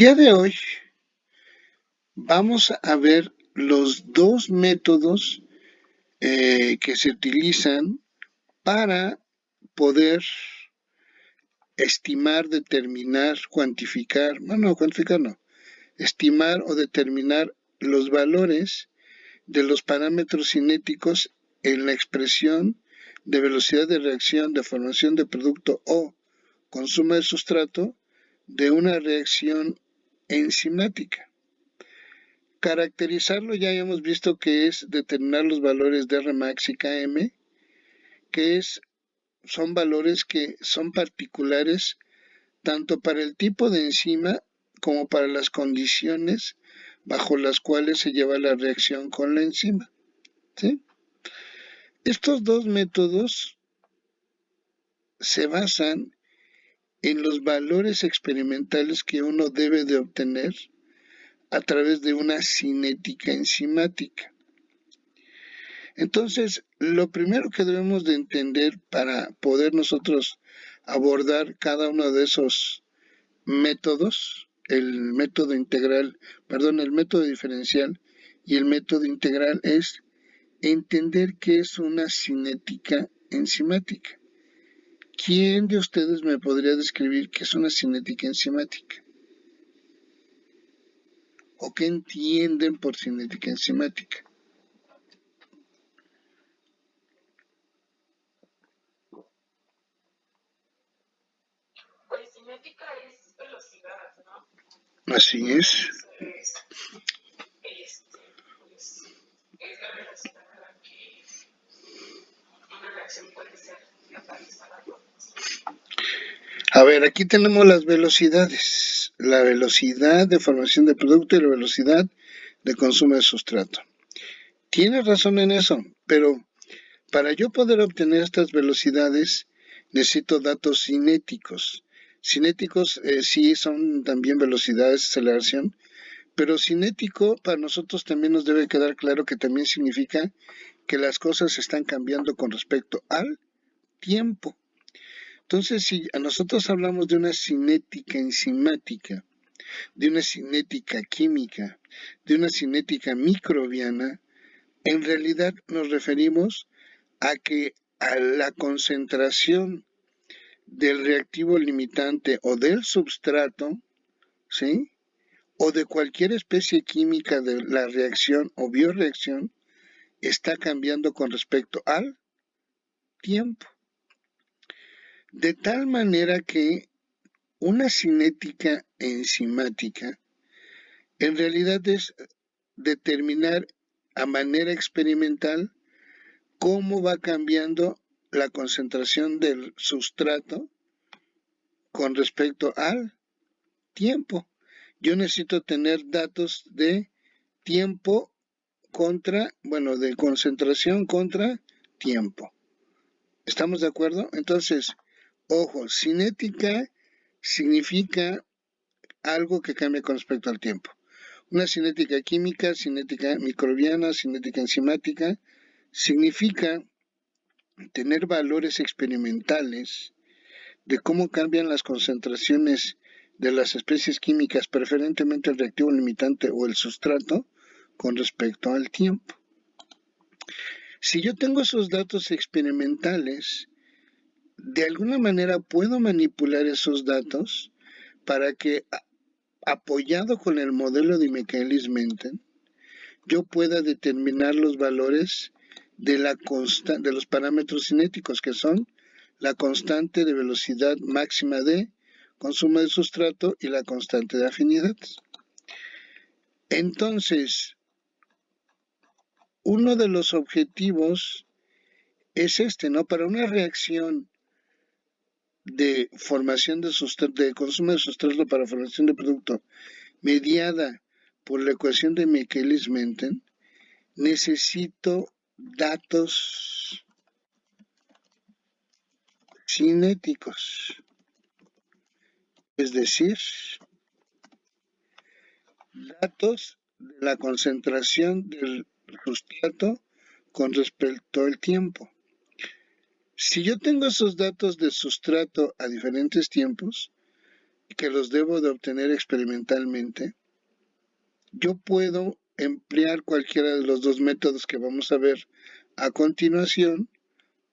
día de hoy vamos a ver los dos métodos que se utilizan para poder estimar, determinar, cuantificar, cuantificar no, estimar o determinar los valores de los parámetros cinéticos en la expresión de velocidad de reacción, de formación de producto o consumo de sustrato de una reacción enzimática. Caracterizarlo ya hemos visto que es determinar los valores de Rmax y Km, que son valores que son particulares tanto para el tipo de enzima como para las condiciones bajo las cuales se lleva la reacción con la enzima, ¿sí? Estos dos métodos se basan en los valores experimentales que uno debe de obtener a través de una cinética enzimática. Entonces, lo primero que debemos de entender para poder nosotros abordar cada uno de esos métodos, el método diferencial y el método integral, es entender qué es una cinética enzimática. ¿Quién de ustedes me podría describir qué es una cinética enzimática? ¿O qué entienden por cinética enzimática? Pues cinética es velocidad, ¿no? Así es. Entonces, pues, es la velocidad a la que una reacción puede ser catalizada por A ver, aquí tenemos las velocidades. La velocidad de formación de producto y la velocidad de consumo de sustrato. Tienes razón en eso, pero para yo poder obtener estas velocidades necesito datos cinéticos. Cinéticos sí son también velocidades de aceleración, pero cinético para nosotros también nos debe quedar claro que también significa que las cosas están cambiando con respecto al tiempo. Entonces, si a nosotros hablamos de una cinética enzimática, de una cinética química, de una cinética microbiana, en realidad nos referimos a que a la concentración del reactivo limitante o del substrato, ¿sí? O de cualquier especie química de la reacción o bioreacción está cambiando con respecto al tiempo. De tal manera que una cinética enzimática en realidad es determinar a manera experimental cómo va cambiando la concentración del sustrato con respecto al tiempo. Yo necesito tener datos de tiempo de concentración contra tiempo. ¿Estamos de acuerdo? Entonces, ojo, cinética significa algo que cambia con respecto al tiempo. Una cinética química, cinética microbiana, cinética enzimática, significa tener valores experimentales de cómo cambian las concentraciones de las especies químicas, preferentemente el reactivo limitante o el sustrato, con respecto al tiempo. Si yo tengo esos datos experimentales, de alguna manera puedo manipular esos datos para que, apoyado con el modelo de Michaelis-Menten, yo pueda determinar los valores de los parámetros cinéticos, que son la constante de velocidad máxima de consumo de sustrato y la constante de afinidad. Entonces, uno de los objetivos es ¿no? Para una reacción de formación de consumo de sustrato para formación de producto mediada por la ecuación de Michaelis-Menten, necesito datos cinéticos, es decir, datos de la concentración del sustrato con respecto al tiempo. Si yo tengo esos datos de sustrato a diferentes tiempos, que los debo de obtener experimentalmente, yo puedo emplear cualquiera de los dos métodos que vamos a ver a continuación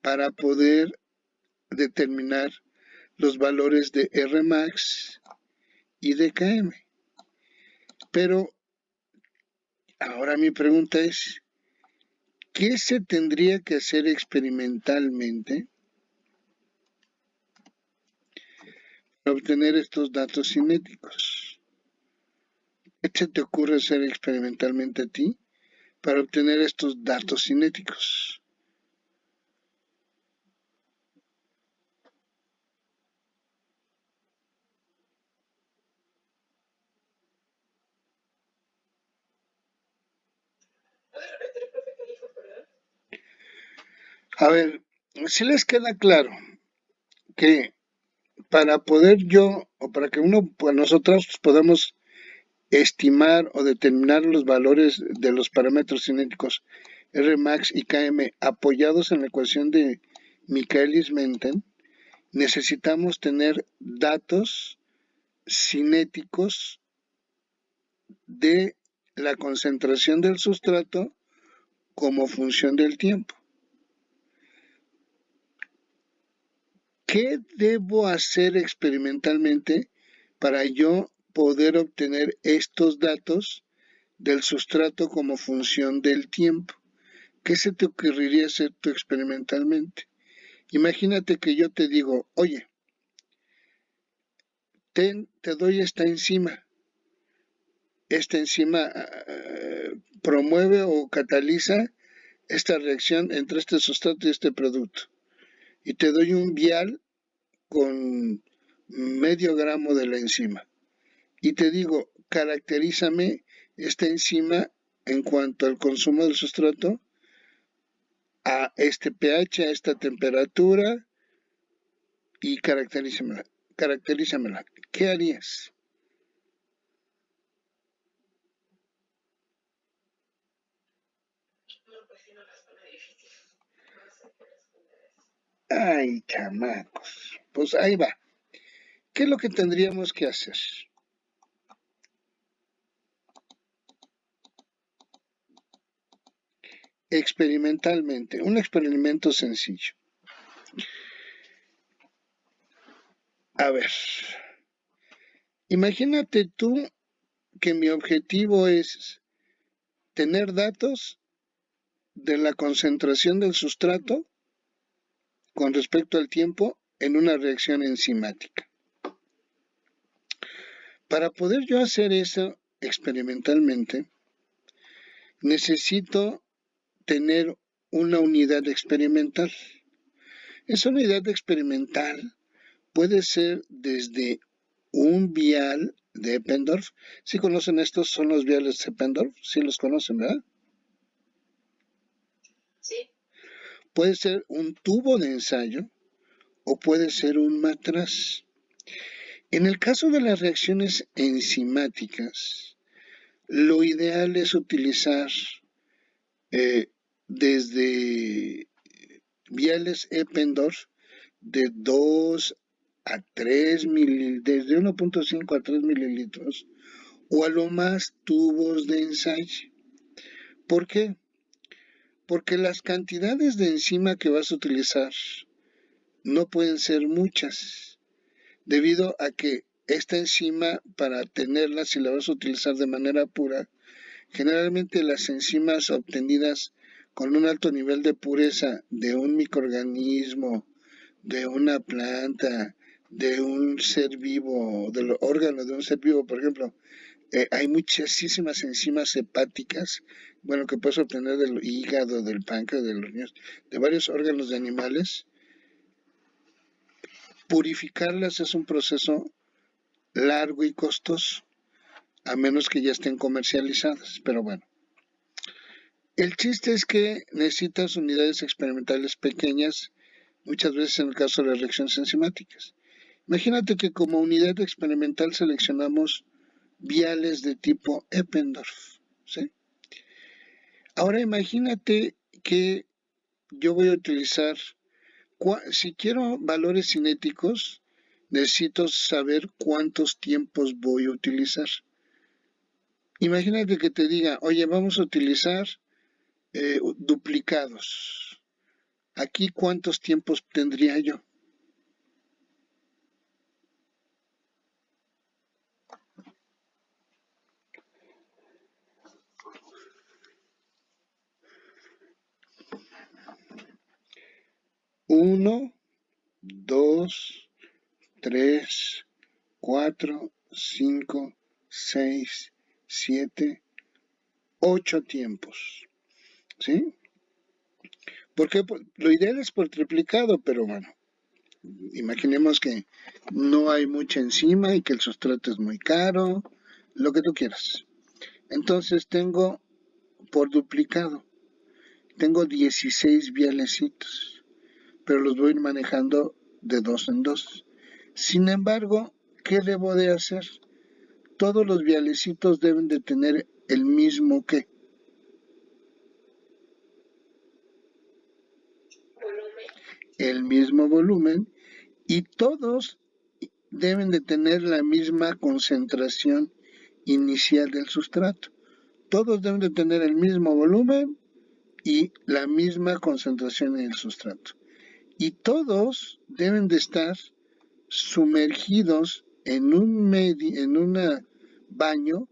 para poder determinar los valores de Rmax y de Km. Pero ahora mi pregunta es, ¿qué se tendría que hacer experimentalmente para obtener estos datos cinéticos? ¿Qué se te ocurre hacer experimentalmente a ti para obtener estos datos cinéticos? A ver, si les queda claro que para poder yo, o para que nosotros podamos estimar o determinar los valores de los parámetros cinéticos Rmax y Km apoyados en la ecuación de Michaelis-Menten, necesitamos tener datos cinéticos de la concentración del sustrato como función del tiempo. ¿Qué debo hacer experimentalmente para yo poder obtener estos datos del sustrato como función del tiempo? ¿Qué se te ocurriría hacer tú experimentalmente? Imagínate que yo te digo, oye, te doy esta enzima. Esta enzima promueve o cataliza esta reacción entre este sustrato y este producto. Y te doy un vial con medio gramo de la enzima. Y te digo, caracterízame esta enzima en cuanto al consumo del sustrato a este pH, a esta temperatura y caracterízamela. ¿Qué harías? No, pues sí, no las pone difícil. No sé qué responder eso. Ay, chamacos. Pues ahí va. ¿Qué es lo que tendríamos que hacer? Experimentalmente, un experimento sencillo. A ver, imagínate tú que mi objetivo es tener datos de la concentración del sustrato con respecto al tiempo en una reacción enzimática. Para poder yo hacer eso experimentalmente, necesito tener una unidad experimental. Esa unidad experimental puede ser desde un vial de Eppendorf. ¿Sí conocen estos? Son los viales de Eppendorf. Sí los conocen, ¿verdad? Sí. Puede ser un tubo de ensayo o puede ser un matraz. En el caso de las reacciones enzimáticas, lo ideal es utilizar desde viales Eppendorf de 2 a 3 mililitros, desde 1.5 a 3 mililitros, o a lo más tubos de ensayo. ¿Por qué? Porque las cantidades de enzima que vas a utilizar no pueden ser muchas, debido a que esta enzima, para tenerla, si la vas a utilizar de manera pura, generalmente las enzimas obtenidas con un alto nivel de pureza de un microorganismo, de una planta, de un ser vivo, del órgano de un ser vivo, por ejemplo, hay muchísimas enzimas hepáticas, bueno, que puedes obtener del hígado, del páncreas, de los riñones, de varios órganos de animales. Purificarlas es un proceso largo y costoso, a menos que ya estén comercializadas, pero bueno. El chiste es que necesitas unidades experimentales pequeñas, muchas veces en el caso de las reacciones enzimáticas. Imagínate que como unidad experimental seleccionamos viales de tipo Eppendorf, ¿sí? Ahora imagínate que yo voy a utilizar, si quiero valores cinéticos, necesito saber cuántos tiempos voy a utilizar. Imagínate que te diga, oye, vamos a utilizar duplicados. Aquí, ¿cuántos tiempos tendría yo? Uno, dos, tres, cuatro, cinco, seis, siete, 8 tiempos. ¿Sí? Porque lo ideal es por triplicado, pero bueno, imaginemos que no hay mucha enzima y que el sustrato es muy caro, lo que tú quieras. Entonces tengo por duplicado, tengo 16 vialecitos, pero los voy a ir manejando de dos en dos. Sin embargo, ¿qué debo de hacer? Todos los vialecitos deben de tener el mismo ¿qué? Volumen. El mismo volumen, y todos deben de tener la misma concentración inicial del sustrato. Todos deben de tener el mismo volumen y la misma concentración en el sustrato. Y todos deben de estar sumergidos en un baño,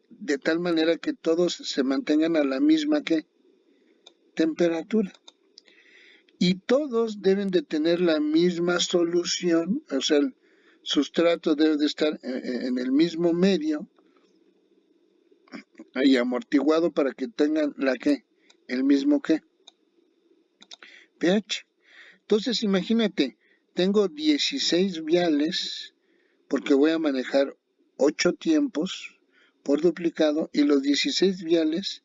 de tal manera que todos se mantengan a la misma temperatura. Y todos deben de tener la misma solución, o sea, el sustrato debe de estar en el mismo medio y amortiguado para que tengan el mismo pH. Entonces imagínate, tengo 16 viales porque voy a manejar 8 tiempos por duplicado, y los 16 viales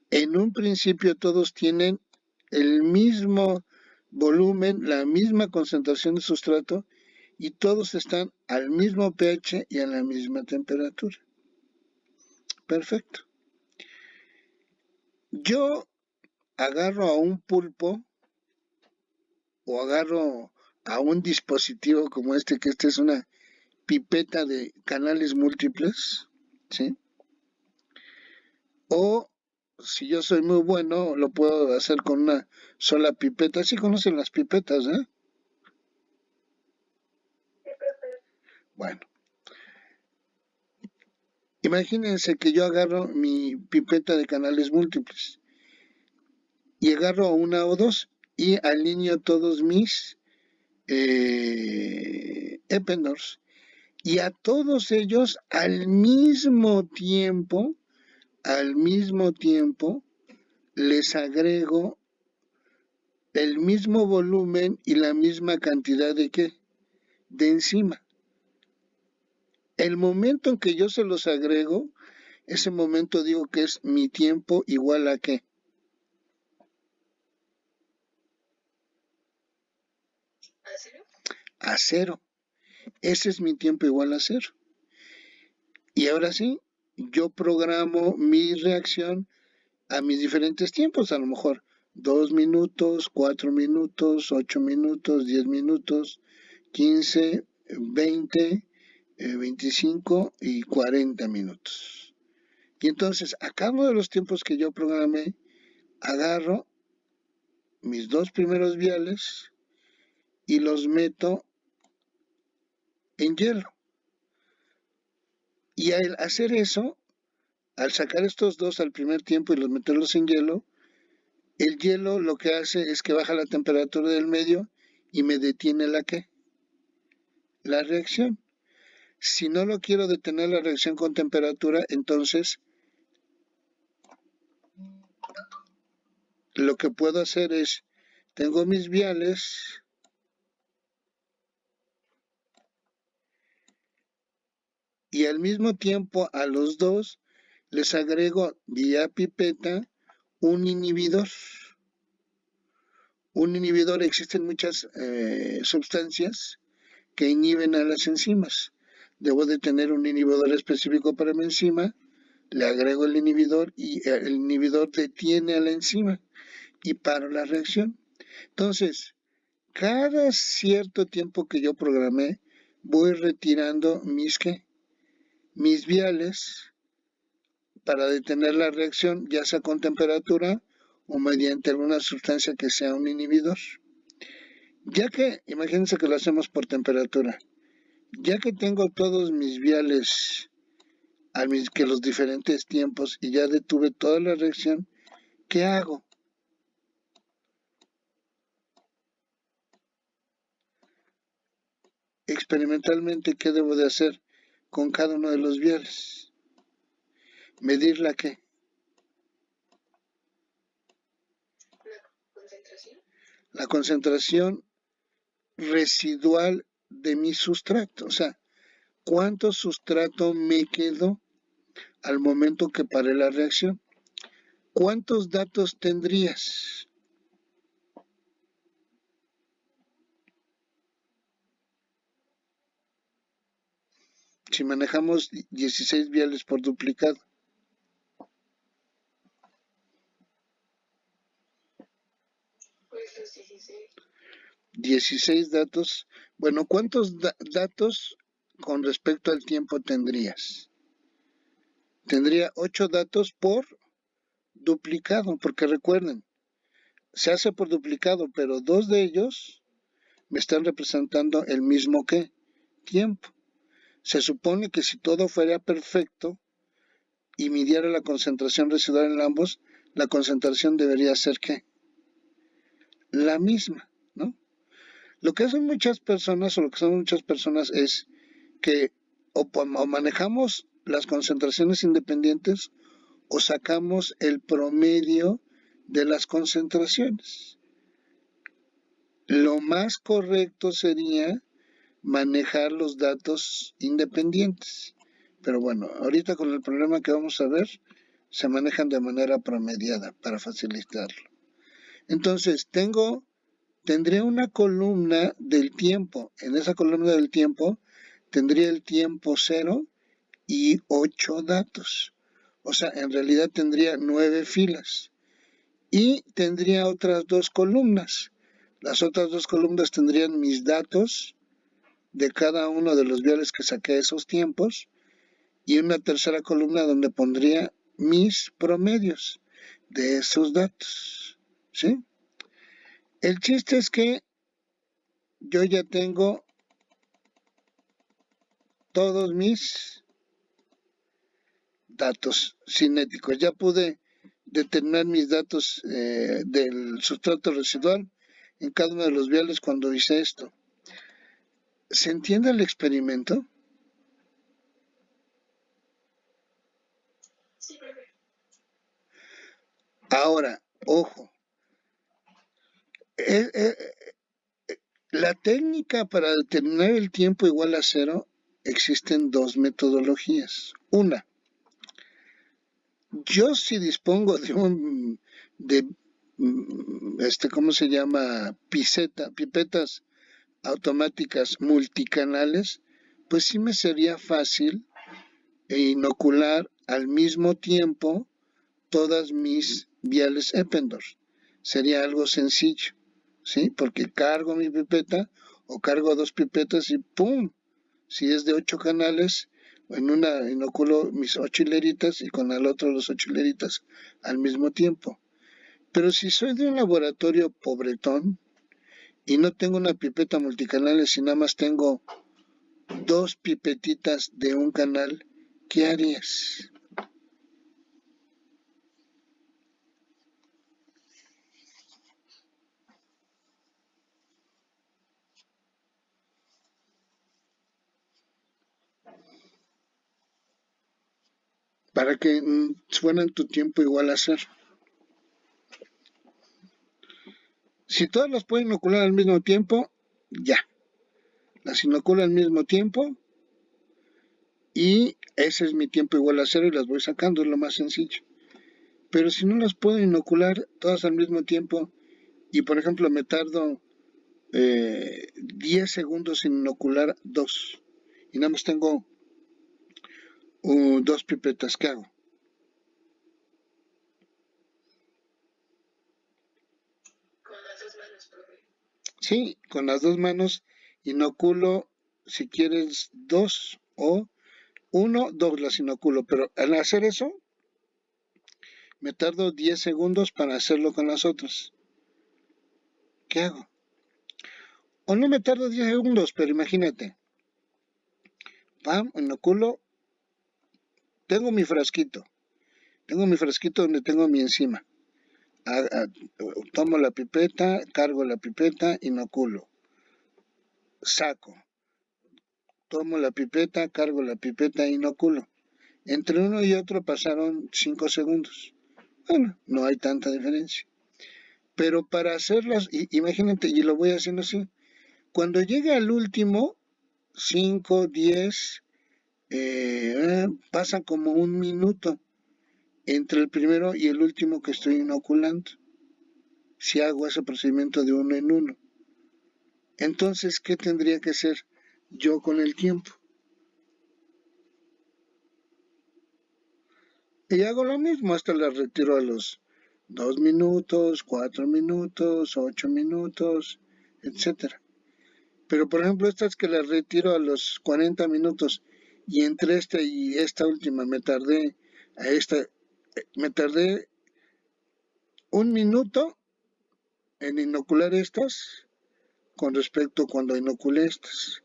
en un principio todos tienen el mismo volumen, la misma concentración de sustrato, y todos están al mismo pH y a la misma temperatura. Perfecto. Yo agarro a un pulpo o agarro a un dispositivo como que esta es una pipeta de canales múltiples, ¿sí? O si yo soy muy bueno, lo puedo hacer con una sola pipeta. ¿Sí conocen las pipetas, eh? Bueno, imagínense que yo agarro mi pipeta de canales múltiples y agarro una o dos y alineo todos mis Eppendorfs, y a todos ellos al mismo tiempo, les agrego el mismo volumen y la misma cantidad de enzima. El momento en que yo se los agrego, ese momento digo que es mi tiempo igual a ¿qué? ¿A cero? A cero. Ese es mi tiempo igual a cero. Y ahora sí, yo programo mi reacción a mis diferentes tiempos, a lo mejor 2 minutos, 4 minutos, 8 minutos, 10 minutos, 15, 20, 25 y 40 minutos. Y entonces, a cada uno de los tiempos que yo programé, agarro mis dos primeros viales y los meto en hielo. Y al hacer eso, al sacar estos dos al primer tiempo y los meterlos en hielo, el hielo lo que hace es que baja la temperatura del medio y me detiene la reacción. Si no lo quiero detener la reacción con temperatura, entonces lo que puedo hacer es, tengo mis viales y al mismo tiempo a los dos les agrego vía pipeta un inhibidor. Un inhibidor, existen muchas sustancias que inhiben a las enzimas. Debo de tener un inhibidor específico para mi enzima, le agrego el inhibidor y el inhibidor detiene a la enzima y paro la reacción. Entonces, cada cierto tiempo que yo programé, voy retirando mis viales para detener la reacción, ya sea con temperatura o mediante alguna sustancia que sea un inhibidor. Ya que, imagínense que lo hacemos por temperatura, ya que tengo todos mis viales que los diferentes tiempos y ya detuve toda la reacción, ¿qué hago? Experimentalmente, ¿qué debo de hacer con cada uno de los viales? ¿Medir la qué? La concentración. La concentración residual de mi sustrato. O sea, ¿cuánto sustrato me quedó al momento que paré la reacción? ¿Cuántos datos tendrías? Si manejamos 16 viales por duplicado. Pues los 16. 16 datos. Bueno, ¿cuántos datos con respecto al tiempo tendrías? Tendría 8 datos por duplicado, porque recuerden, se hace por duplicado, pero dos de ellos me están representando el mismo ¿qué? Tiempo. Se supone que si todo fuera perfecto y midiera la concentración residual en ambos, la concentración debería ser ¿qué? La misma, ¿no? Lo que hacen muchas personas, o lo que son muchas personas, es que o manejamos las concentraciones independientes o sacamos el promedio de las concentraciones. Lo más correcto sería manejar los datos independientes. Pero bueno, ahorita con el problema que vamos a ver, se manejan de manera promediada para facilitarlo. Entonces, tendría una columna del tiempo. En esa columna del tiempo tendría el tiempo 0 y 8 datos. O sea, en realidad tendría 9 filas. Y tendría otras dos columnas. Las otras dos columnas tendrían mis datos de cada uno de los viales que saqué esos tiempos y una tercera columna donde pondría mis promedios de esos datos. ¿Sí? El chiste es que yo ya tengo todos mis datos cinéticos. Ya pude determinar mis datos del sustrato residual en cada uno de los viales cuando hice esto. ¿Se entiende el experimento? Sí, profe. Ahora, ojo, eh, eh, la técnica para determinar el tiempo igual a cero existen dos metodologías. Una, yo si dispongo de ¿cómo se llama? Pipetas automáticas multicanales, pues sí me sería fácil inocular al mismo tiempo todas mis viales Eppendorf. Sería algo sencillo, ¿sí? Porque cargo mi pipeta o cargo dos pipetas y ¡pum! Si es de 8 canales, en una inoculo mis 8 hileritas y con el otro los 8 hileritas al mismo tiempo. Pero si soy de un laboratorio pobretón y no tengo una pipeta multicanales y nada más tengo dos pipetitas de un canal, ¿qué harías? Para que fueran tu tiempo igual a cero. Si todas las puedo inocular al mismo tiempo, ya. Las inoculo al mismo tiempo y ese es mi tiempo igual a cero y las voy sacando, es lo más sencillo. Pero si no las puedo inocular todas al mismo tiempo y por ejemplo me tardo 10 segundos en inocular dos y nada más tengo dos pipetas, ¿qué hago? Con las dos manos, profe. Sí, con las dos manos inoculo, si quieres, dos o uno, dos las inoculo, pero al hacer eso me tardo 10 segundos para hacerlo con las otras. ¿Qué hago? O no me tardo 10 segundos, pero imagínate, pam, inoculo, tengo mi frasquito donde tengo mi enzima. A- a- Tomo la pipeta, cargo la pipeta, inoculo, saco, tomo la pipeta, cargo la pipeta, inoculo. Entre uno y otro pasaron 5 segundos. Bueno, no hay tanta diferencia. Pero para hacerlas, imagínate, y lo voy haciendo así. Cuando llega al último, 5, 10, pasa como un minuto entre el primero y el último que estoy inoculando. Si hago ese procedimiento de uno en uno. Entonces, ¿qué tendría que hacer yo con el tiempo? Y hago lo mismo, hasta la retiro a los 2 minutos, 4 minutos, 8 minutos, etcétera. Pero por ejemplo, estas que las retiro a los 40 minutos y entre esta y esta última me tardé un minuto en inocular estas con respecto a cuando inoculé estas.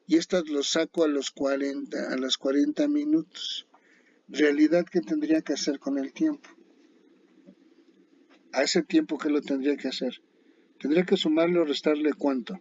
Y estas los saco a los 40 minutos. Realidad, ¿qué tendría que hacer con el tiempo? A ese tiempo, ¿qué lo tendría que hacer? Tendría que sumarle o restarle cuánto.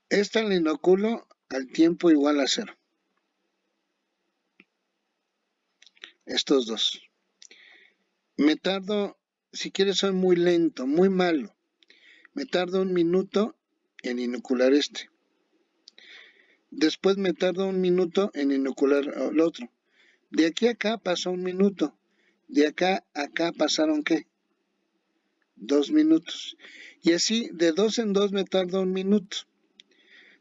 Esta la inoculo al tiempo igual a cero. Estos dos. Me tardo, si quieres soy muy lento, muy malo. Me tardo un minuto en inocular este. Después me tardo un minuto en inocular el otro. De aquí a acá pasó un minuto. De acá a acá pasaron ¿qué? 2 minutos. Y así de dos en dos me tardo un minuto.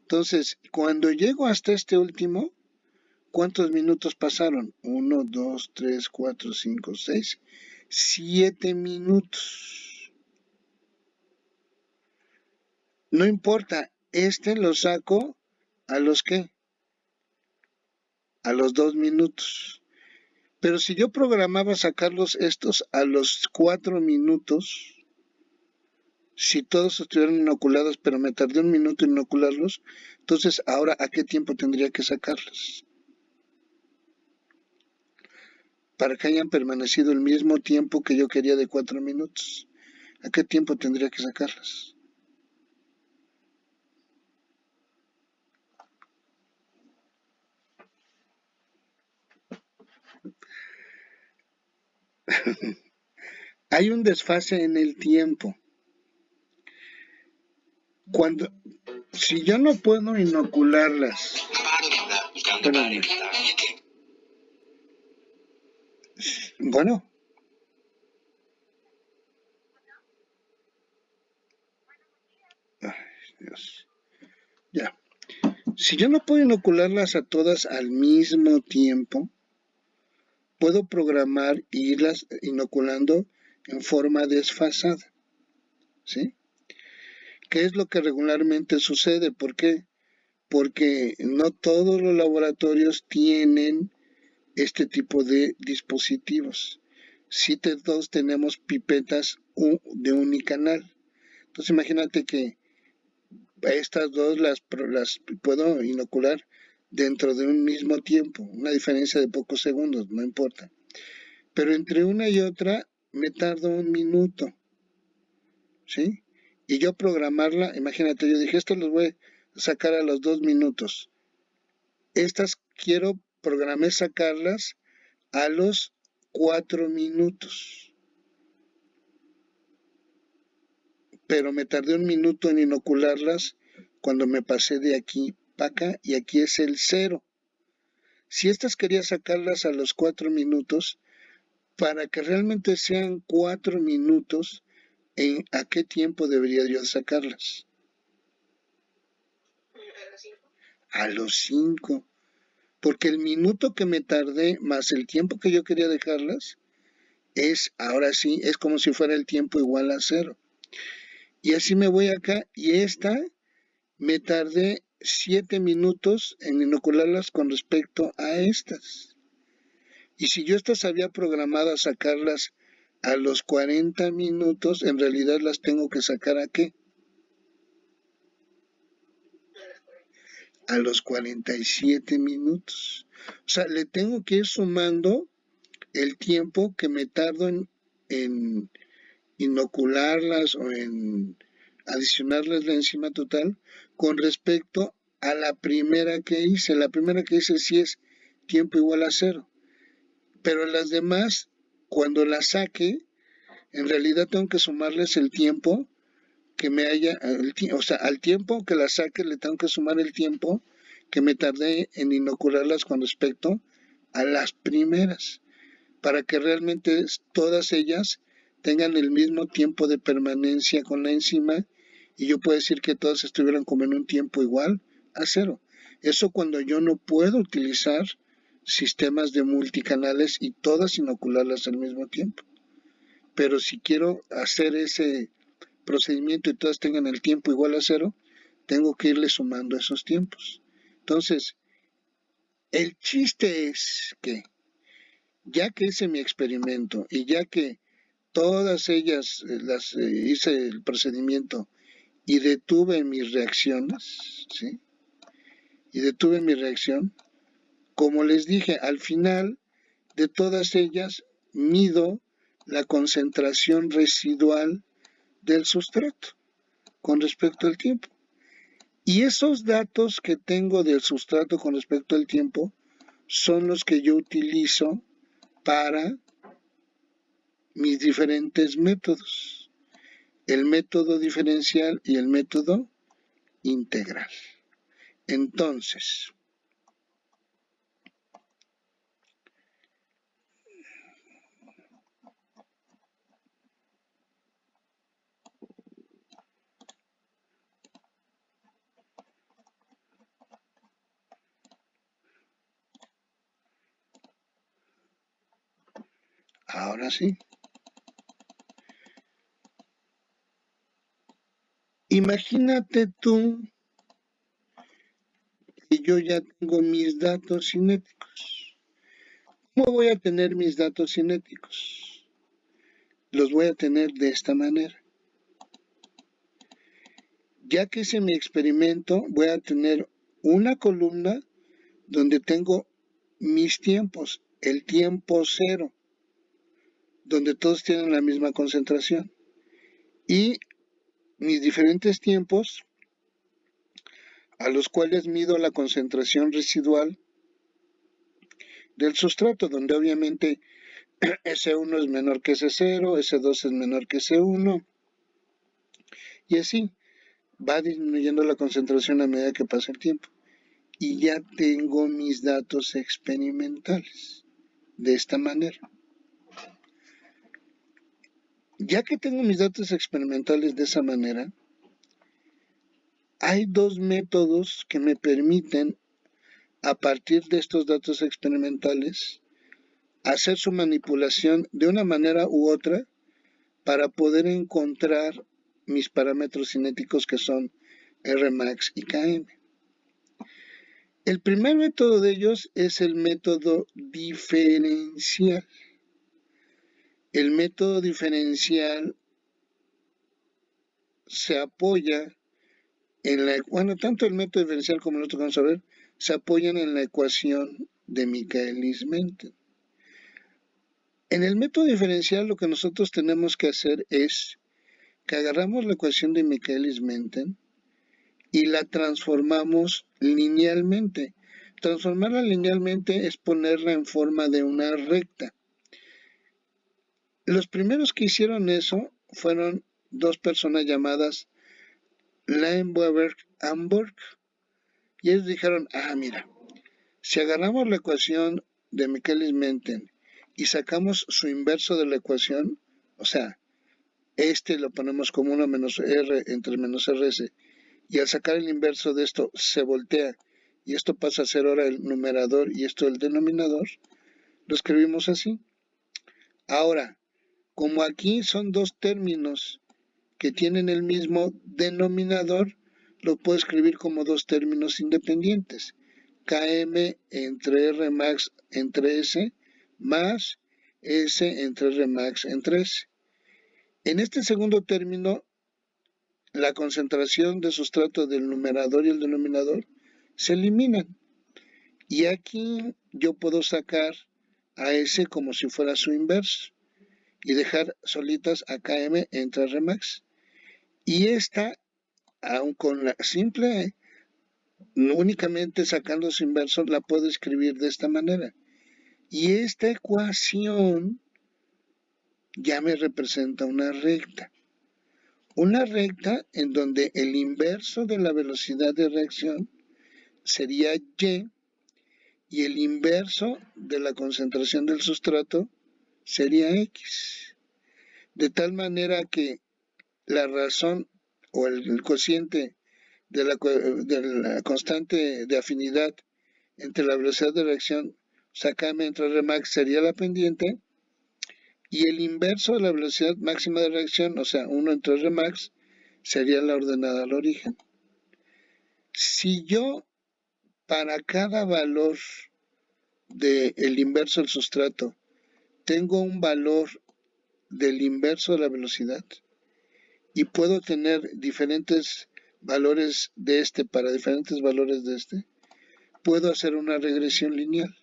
Entonces, cuando llego hasta este último, ¿cuántos minutos pasaron? 1, 2, 3, 4, 5, 6, 7 minutos. No importa, este lo saco a los qué? A los 2 minutos. Pero si yo programaba sacarlos estos a los 4 minutos, si todos estuvieran inoculados, pero me tardé un minuto en inocularlos, entonces ahora ¿a qué tiempo tendría que sacarlos? Para que hayan permanecido el mismo tiempo que yo quería de 4 minutos. ¿A qué tiempo tendría que sacarlas? Hay un desfase en el tiempo. Cuando, si yo no puedo inocularlas, espérame. Bueno, ay, Dios, ya. Si yo no puedo inocularlas a todas al mismo tiempo, puedo programar e irlas inoculando en forma desfasada, ¿sí? ¿Qué es lo que regularmente sucede? ¿Por qué? Porque no todos los laboratorios tienen este tipo de dispositivos. Si todos tenemos pipetas de unicanal. Entonces imagínate que a estas dos las puedo inocular dentro de un mismo tiempo, una diferencia de pocos segundos, no importa. Pero entre una y otra me tardo un minuto, ¿sí? Y yo programarla, imagínate, yo dije, esto los voy a sacar a los 2 minutos. Estas quiero programar sacarlas a los 4 minutos. Pero me tardé un minuto en inocularlas cuando me pasé de aquí para acá y aquí es el cero. Si estas quería sacarlas a los 4 minutos, para que realmente sean 4 minutos, ¿a qué tiempo debería yo sacarlas? A los 5. A los 5. Porque el minuto que me tardé más el tiempo que yo quería dejarlas, ahora sí, es como si fuera el tiempo igual a 0. Y así me voy acá, y esta me tardé 7 minutos en inocularlas con respecto a estas. Y si yo estas había programado a sacarlas a los 40 minutos, en realidad las tengo que sacar ¿a qué? A los 47 minutos. O sea, le tengo que ir sumando el tiempo que me tardo en inocularlas o en adicionarles la enzima total con respecto a la primera que hice. La primera que hice sí es tiempo igual a 0. Pero las demás, cuando las saque, en realidad tengo que sumarles el tiempo que me haya, o sea, al tiempo que las saque le tengo que sumar el tiempo que me tardé en inocularlas con respecto a las primeras, para que realmente todas ellas tengan el mismo tiempo de permanencia con la enzima y yo puedo decir que todas estuvieran como en un tiempo igual a 0. Eso cuando yo no puedo utilizar sistemas de multicanales y todas inocularlas al mismo tiempo. Pero si quiero hacer ese procedimiento y todas tengan el tiempo igual a 0, tengo que irle sumando esos tiempos. Entonces, el chiste es que ya que hice mi experimento y ya que todas ellas hice el procedimiento y detuve mis reacciones, ¿sí? Y detuve mi reacción, como les dije, al final de todas ellas mido la concentración residual del sustrato con respecto al tiempo. Y esos datos que tengo del sustrato con respecto al tiempo son los que yo utilizo para mis diferentes métodos, el método diferencial y el método integral. Entonces, ahora sí, imagínate tú que yo ya tengo mis datos cinéticos. ¿Cómo voy a tener mis datos cinéticos? Los voy a tener de esta manera. Ya que hice mi experimento, voy a tener una columna donde tengo mis tiempos, el tiempo 0, donde todos tienen la misma concentración. Y mis diferentes tiempos, a los cuales mido la concentración residual del sustrato, donde obviamente S1 es menor que S0, S2 es menor que S1, y así va disminuyendo la concentración a medida que pasa el tiempo. Y ya tengo mis datos experimentales de esta manera. Ya que tengo mis datos experimentales de esa manera, hay dos métodos que me permiten, a partir de estos datos experimentales, hacer su manipulación de una manera u otra para poder encontrar mis parámetros cinéticos que son Rmax y Km. El primer método de ellos es el método diferencial. El método diferencial se apoya tanto el método diferencial como el otro que vamos a ver, se apoyan en la ecuación de Michaelis-Menten. En el método diferencial lo que nosotros tenemos que hacer es que agarramos la ecuación de Michaelis-Menten y la transformamos linealmente. Transformarla linealmente es ponerla en forma de una recta. Los primeros que hicieron eso fueron dos personas llamadas Leimböber-Hamburg, y ellos dijeron, mira, si agarramos la ecuación de Michaelis-Menten y sacamos su inverso de la ecuación, o sea, lo ponemos como 1 menos R entre menos RS, y al sacar el inverso de esto se voltea, y esto pasa a ser ahora el numerador y esto el denominador, lo escribimos así. Ahora, como aquí son dos términos que tienen el mismo denominador, lo puedo escribir como dos términos independientes. Km entre R max entre S más S entre R max entre S. En este segundo término, la concentración de sustrato del numerador y el denominador se eliminan. Y aquí yo puedo sacar a S como si fuera su inverso y dejar solitas a Km entre R max. Y esta, aun con la simple, únicamente sacando su inverso, la puedo escribir de esta manera. Y esta ecuación ya me representa una recta. Una recta en donde el inverso de la velocidad de reacción sería Y y el inverso de la concentración del sustrato sería X. De tal manera que la razón o el cociente de la constante de afinidad entre la velocidad de reacción, o sea, Km entre R max sería la pendiente, y el inverso de la velocidad máxima de reacción, o sea, 1 entre R max, sería la ordenada al origen. Si yo para cada valor del inverso del sustrato tengo un valor del inverso de la velocidad y puedo tener diferentes valores de este para diferentes valores de este, puedo hacer una regresión lineal.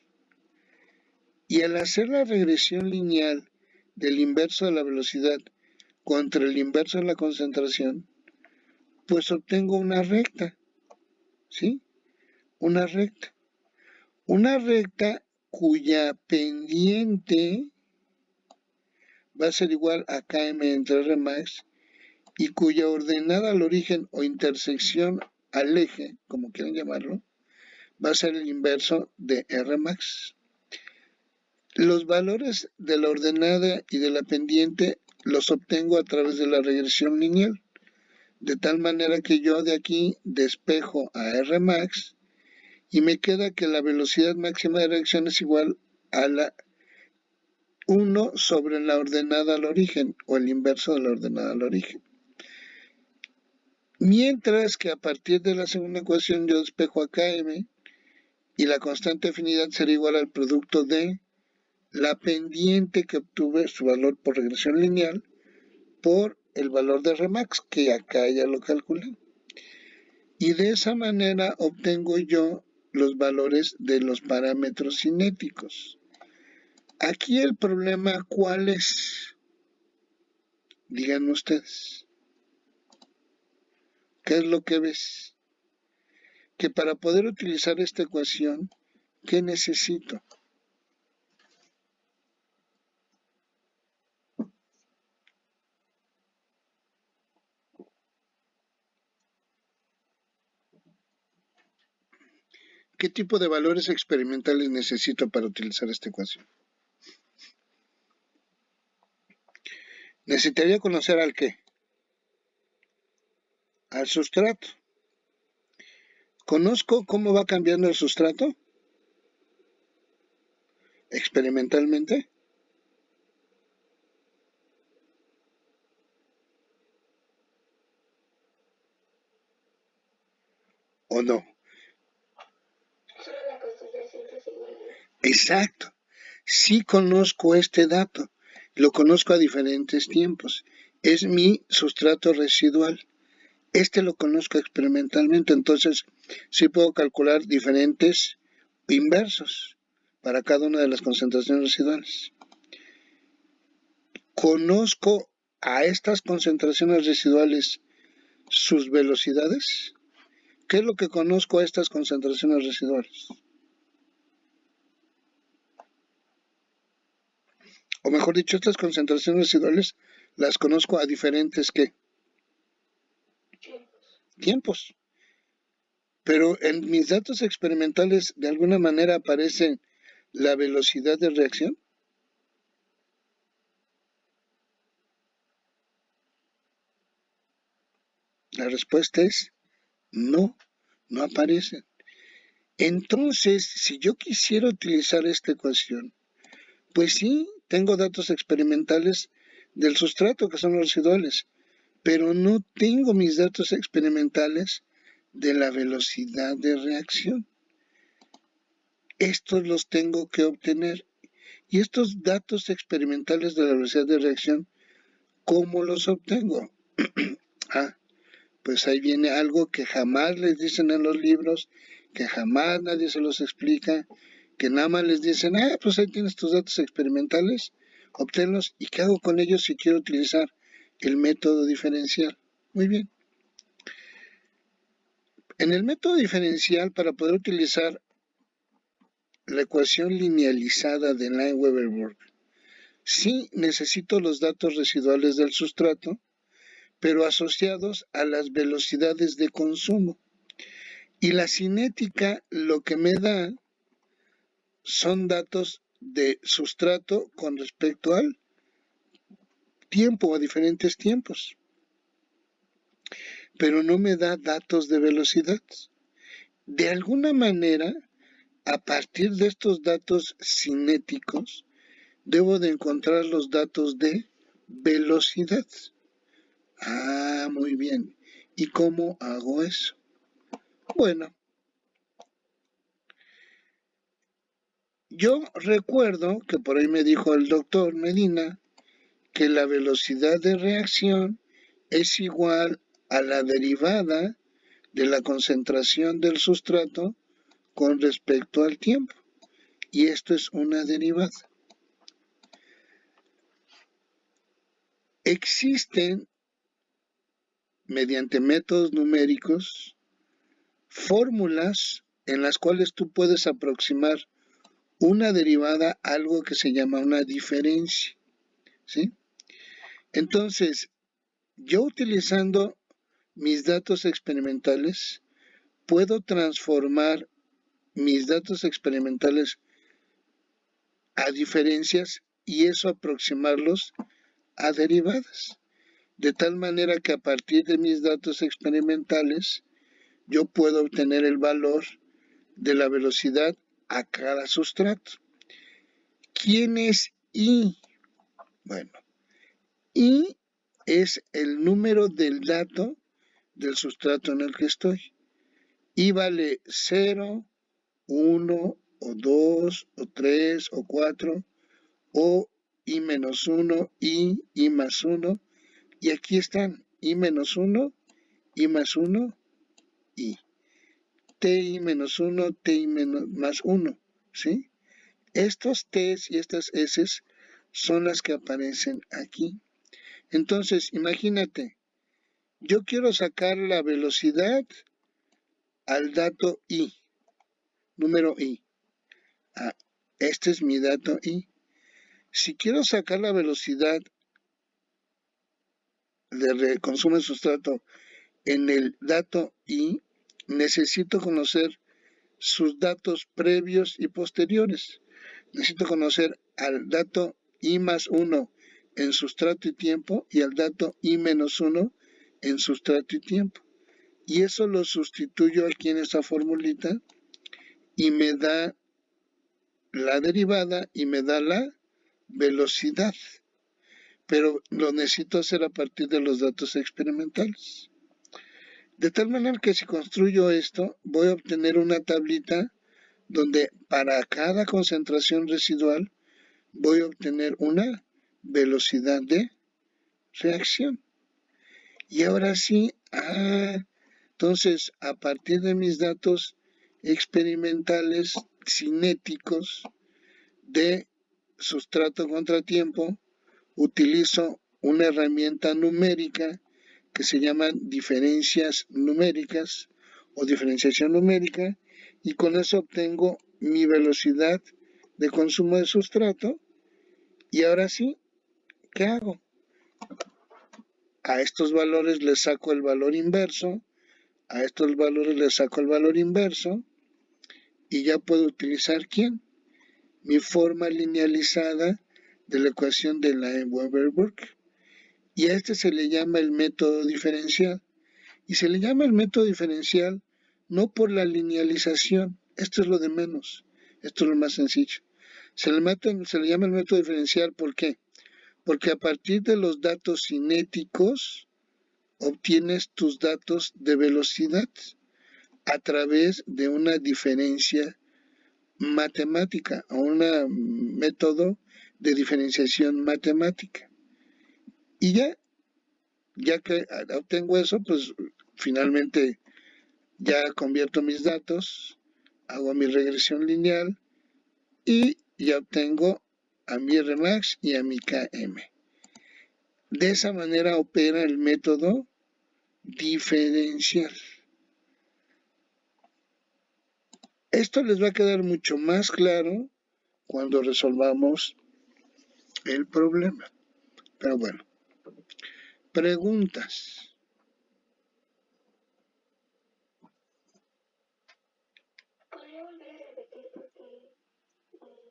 Y al hacer la regresión lineal del inverso de la velocidad contra el inverso de la concentración, pues obtengo una recta, ¿sí? Una recta. Una recta cuya pendiente va a ser igual a Km entre R max y cuya ordenada al origen o intersección al eje, como quieran llamarlo, va a ser el inverso de R max. Los valores de la ordenada y de la pendiente los obtengo a través de la regresión lineal, de tal manera que yo de aquí despejo a R max y me queda que la velocidad máxima de reacción es igual a la 1 sobre la ordenada al origen o el inverso de la ordenada al origen. Mientras que a partir de la segunda ecuación yo despejo a Km y la constante de afinidad será igual al producto de la pendiente que obtuve su valor por regresión lineal por el valor de Rmax, que acá ya lo calculé. Y de esa manera obtengo yo los valores de los parámetros cinéticos. Aquí el problema, ¿cuál es? Díganme ustedes. ¿Qué es lo que ves? Que para poder utilizar esta ecuación, ¿qué necesito? ¿Qué tipo de valores experimentales necesito para utilizar esta ecuación? Necesitaría conocer al qué. Al sustrato. ¿Conozco cómo va cambiando el sustrato? Experimentalmente. ¿O no? Exacto. Sí conozco este dato. Lo conozco a diferentes tiempos. Es mi sustrato residual. Este lo conozco experimentalmente, entonces sí puedo calcular diferentes inversos para cada una de las concentraciones residuales. ¿Conozco a estas concentraciones residuales sus velocidades? ¿Qué es lo que conozco a estas concentraciones residuales? O mejor dicho, estas concentraciones residuales las conozco a diferentes ¿qué? Tiempos. Pero en mis datos experimentales de alguna manera aparece la velocidad de reacción. La respuesta es no, no aparecen. Entonces, si yo quisiera utilizar esta ecuación, pues sí, tengo datos experimentales del sustrato, que son los residuales, pero no tengo mis datos experimentales de la velocidad de reacción. Estos los tengo que obtener. Y estos datos experimentales de la velocidad de reacción, ¿cómo los obtengo? Pues ahí viene algo que jamás les dicen en los libros, que jamás nadie se los explica, que nada más les dicen, pues ahí tienes tus datos experimentales, obténlos, ¿y qué hago con ellos si quiero utilizar el método diferencial? Muy bien. En el método diferencial, para poder utilizar la ecuación linealizada de Lineweaver-Burk, sí necesito los datos residuales del sustrato, pero asociados a las velocidades de consumo. Y la cinética lo que me da son datos de sustrato con respecto al tiempo, a diferentes tiempos. Pero no me da datos de velocidad. De alguna manera, a partir de estos datos cinéticos, debo de encontrar los datos de velocidad. Muy bien. ¿Y cómo hago eso? Bueno, yo recuerdo que por ahí me dijo el doctor Medina que la velocidad de reacción es igual a la derivada de la concentración del sustrato con respecto al tiempo. Y esto es una derivada. Existen, mediante métodos numéricos, fórmulas en las cuales tú puedes aproximar una derivada a algo que se llama una diferencia, ¿sí? Entonces, yo utilizando mis datos experimentales, puedo transformar mis datos experimentales a diferencias y eso aproximarlos a derivadas. De tal manera que a partir de mis datos experimentales, yo puedo obtener el valor de la velocidad a cada sustrato. ¿Quién es I? Bueno, I es el número del dato del sustrato en el que estoy. I vale 0, 1 o 2 o 3 o 4 o I menos 1, I más 1. Y aquí están I menos 1, I más 1, I. TI menos 1, TI más 1, ¿sí? Estos T's y estas S's son las que aparecen aquí. Entonces, imagínate, yo quiero sacar la velocidad al dato I, número I. Este es mi dato I. Si quiero sacar la velocidad de consumo de sustrato en el dato I, necesito conocer sus datos previos y posteriores. Necesito conocer al dato I más 1 en sustrato y tiempo y al dato I menos 1 en sustrato y tiempo. Y eso lo sustituyo aquí en esta formulita y me da la derivada y me da la velocidad. Pero lo necesito hacer a partir de los datos experimentales. De tal manera que si construyo esto, voy a obtener una tablita donde para cada concentración residual voy a obtener una velocidad de reacción. Y ahora sí, entonces a partir de mis datos experimentales cinéticos de sustrato contra tiempo, utilizo una herramienta numérica que se llaman diferencias numéricas o diferenciación numérica y con eso obtengo mi velocidad de consumo de sustrato y ahora sí, ¿qué hago? A estos valores les saco el valor inverso, a estos valores les saco el valor inverso y ya puedo utilizar ¿quién? Mi forma linealizada de la ecuación de Lineweaver-Burk. Y a este se le llama el método diferencial. Y se le llama el método diferencial no por la linealización, esto es lo de menos, esto es lo más sencillo. Se le llama el método diferencial, ¿por qué? Porque a partir de los datos cinéticos obtienes tus datos de velocidad a través de una diferencia matemática o un método de diferenciación matemática. Y ya que obtengo eso, pues finalmente ya convierto mis datos, hago mi regresión lineal y ya obtengo a mi Rmax y a mi Km. De esa manera opera el método diferencial. Esto les va a quedar mucho más claro cuando resolvamos el problema. Pero bueno, preguntas. ¿Podría volver a repetir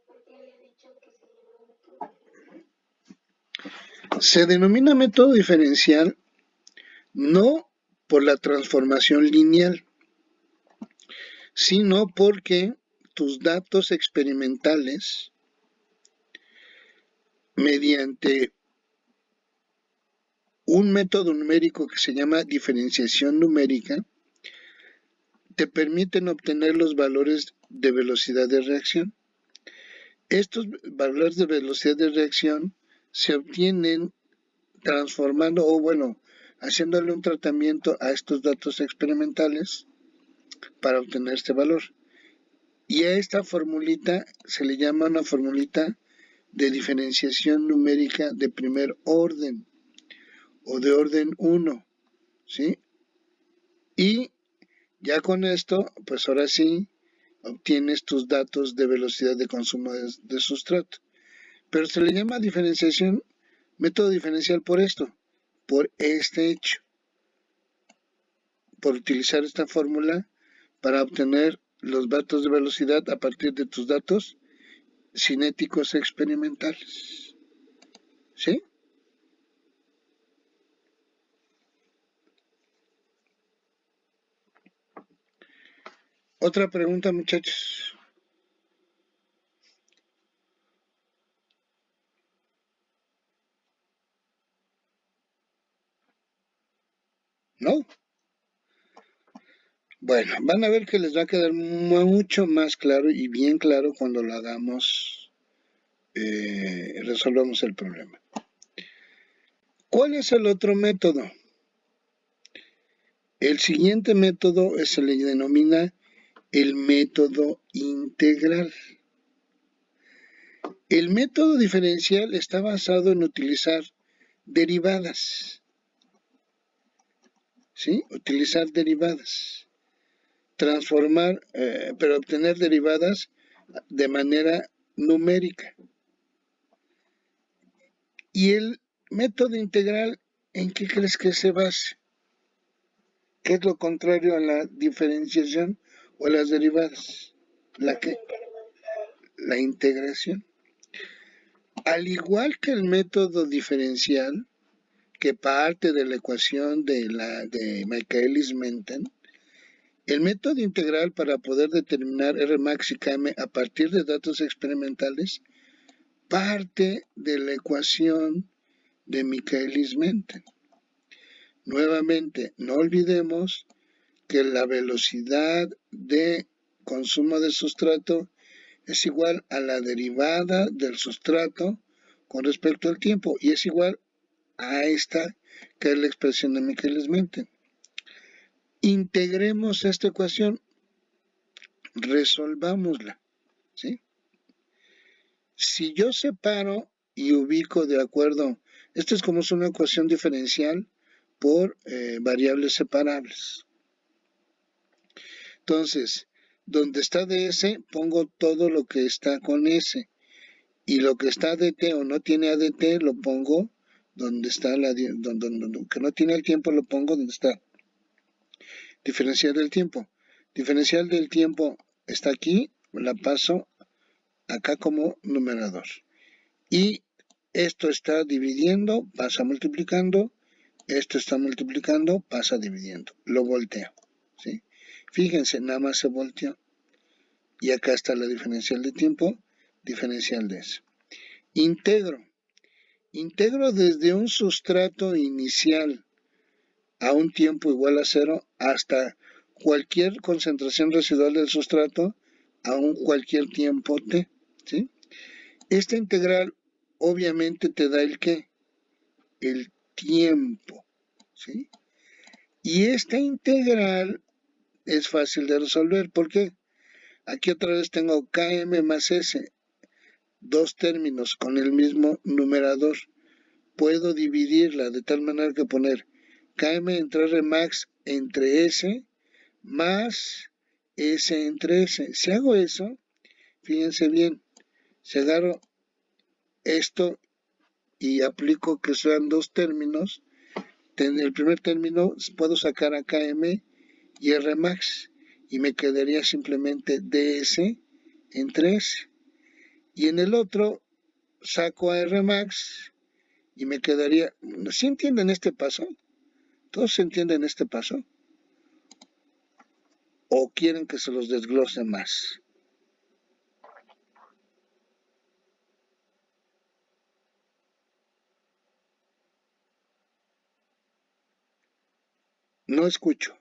por qué había dicho que se llamaba método diferencial? Se denomina método diferencial no por la transformación lineal, sino porque tus datos experimentales, mediante un método numérico que se llama diferenciación numérica, te permiten obtener los valores de velocidad de reacción. Estos valores de velocidad de reacción se obtienen transformando haciéndole un tratamiento a estos datos experimentales para obtener este valor. Y a esta formulita se le llama una formulita de diferenciación numérica de primer orden o de orden 1, ¿sí? Y ya con esto, pues ahora sí, obtienes tus datos de velocidad de consumo de sustrato. Pero se le llama diferenciación, método diferencial por esto, por este hecho, por utilizar esta fórmula para obtener los datos de velocidad a partir de tus datos cinéticos experimentales. ¿Sí? Otra pregunta, muchachos. ¿No? Bueno, van a ver que les va a quedar mucho más claro y bien claro cuando lo hagamos, resolvamos el problema. ¿Cuál es el otro método? El siguiente método se le denomina el método integral. El método diferencial está basado en utilizar derivadas. ¿Sí? Utilizar derivadas. Transformar, pero obtener derivadas de manera numérica. Y el método integral, ¿en qué crees que se basa? ¿Qué es lo contrario a la diferenciación o a las derivadas? La integración. Al igual que el método diferencial, que parte de la ecuación de Michaelis-Menten, el método integral para poder determinar Rmax y Km a partir de datos experimentales parte de la ecuación de Michaelis-Menten. Nuevamente, no olvidemos que la velocidad de consumo de sustrato es igual a la derivada del sustrato con respecto al tiempo y es igual a esta que es la expresión de Michaelis-Menten. Integremos esta ecuación, resolvámosla, ¿sí? Si yo separo y ubico de acuerdo, esto es como es una ecuación diferencial por variables separables. Entonces, donde está ds, pongo todo lo que está con s. Y lo que está dt o no tiene ADT, lo pongo donde está que no tiene el tiempo, lo pongo donde está. Diferencial del tiempo. Diferencial del tiempo está aquí, la paso acá como numerador. Y esto está dividiendo, pasa multiplicando esto está multiplicando, pasa dividiendo, lo volteo, ¿sí? Fíjense, nada más se volteó. Y acá está la diferencial de tiempo, diferencial de eso. Integro. Integro desde un sustrato inicial a un tiempo igual a 0 hasta cualquier concentración residual del sustrato a un cualquier tiempo t, ¿sí? Esta integral obviamente te da el ¿qué? El tiempo, ¿sí? Y esta integral es fácil de resolver. ¿Por qué? Aquí otra vez tengo Km más S, dos términos con el mismo numerador. Puedo dividirla de tal manera que poner Km entre R max entre S más S entre S. Si hago eso, fíjense bien, si agarro esto y aplico que sean dos términos, en el primer término puedo sacar a Km y R max y me quedaría simplemente ds entre S. Y en el otro saco a R max y me quedaría... ¿Sí entienden este paso? ¿Todos entienden este paso? ¿O quieren que se los desglose más? No escucho.